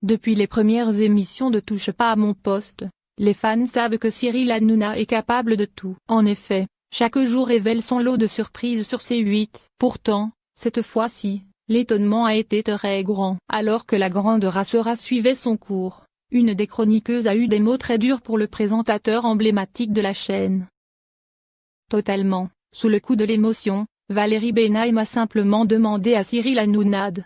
Depuis les premières émissions de Touche pas à mon poste, les fans savent que Cyril Hanouna est capable de tout. En effet, chaque jour révèle son lot de surprises sur C8. Pourtant, cette fois-ci, l'étonnement a été très grand. Alors que la grande rassera suivait son cours, une des chroniqueuses a eu des mots très durs pour le présentateur emblématique de la chaîne. Totalement, sous le coup de l'émotion, Valérie Benaïm a simplement demandé à Cyril Hanouna de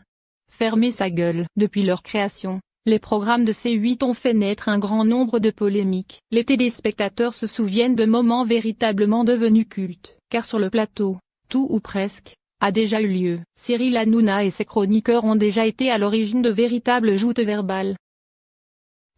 fermer sa gueule. Depuis leur création, les programmes de C8 ont fait naître un grand nombre de polémiques. Les téléspectateurs se souviennent de moments véritablement devenus cultes, car sur le plateau, tout ou presque, a déjà eu lieu. Cyril Hanouna et ses chroniqueurs ont déjà été à l'origine de véritables joutes verbales.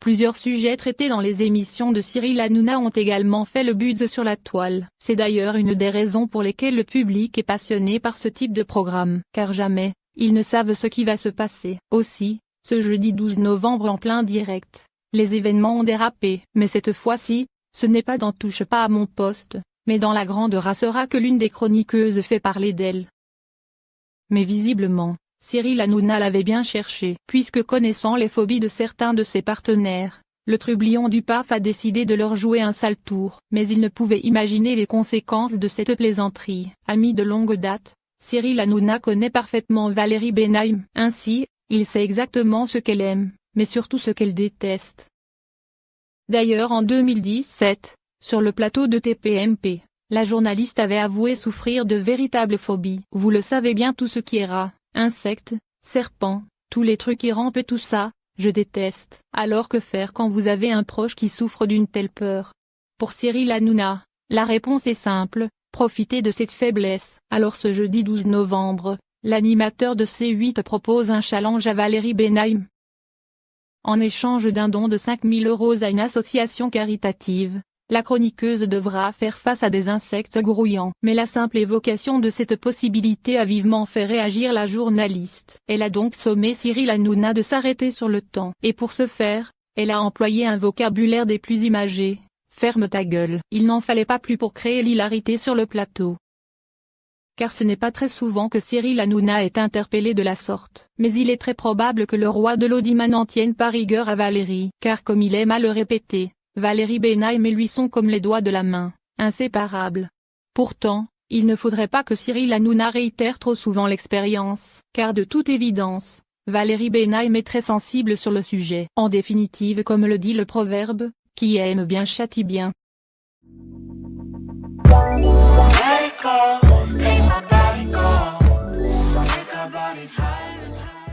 Plusieurs sujets traités dans les émissions de Cyril Hanouna ont également fait le buzz sur la toile. C'est d'ailleurs une des raisons pour lesquelles le public est passionné par ce type de programme. Car jamais, ils ne savent ce qui va se passer. Aussi, ce jeudi 12 novembre en plein direct, les événements ont dérapé. Mais cette fois-ci, ce n'est pas dans Touche pas à mon poste, mais dans la grande rassera que l'une des chroniqueuses fait parler d'elle. Mais visiblement, Cyril Hanouna l'avait bien cherché. Puisque connaissant les phobies de certains de ses partenaires, le trublion du PAF a décidé de leur jouer un sale tour. Mais il ne pouvait imaginer les conséquences de cette plaisanterie. Ami de longue date, Cyril Hanouna connaît parfaitement Valérie Benaïm. Ainsi, il sait exactement ce qu'elle aime, mais surtout ce qu'elle déteste. D'ailleurs en 2017, sur le plateau de TPMP, la journaliste avait avoué souffrir de véritables phobies. Vous le savez bien, tout ce qui est rat, insectes, serpents, tous les trucs qui rampent et tout ça, je déteste. Alors que faire quand vous avez un proche qui souffre d'une telle peur? Pour Cyril Hanouna, la réponse est simple, profitez de cette faiblesse. Alors ce jeudi 12 novembre, l'animateur de C8 propose un challenge à Valérie Benaïm. En échange d'un don de 5 000 € à une association caritative, la chroniqueuse devra faire face à des insectes grouillants. Mais la simple évocation de cette possibilité a vivement fait réagir la journaliste. Elle a donc sommé Cyril Hanouna de s'arrêter sur le temps. Et pour ce faire, elle a employé un vocabulaire des plus imagés. Ferme ta gueule. Il n'en fallait pas plus pour créer l'hilarité sur le plateau. Car ce n'est pas très souvent que Cyril Hanouna est interpellé de la sorte. Mais il est très probable que le roi de l'audimat n'en tienne pas rigueur à Valérie. Car comme il aime à le répéter, Valérie Benaïm et lui sont comme les doigts de la main, inséparables. Pourtant, il ne faudrait pas que Cyril Hanouna réitère trop souvent l'expérience. Car de toute évidence, Valérie Benaïm est très sensible sur le sujet. En définitive, comme le dit le proverbe, qui aime bien châtie bien. Let it go, make my body go. Make our bodies higher and higher.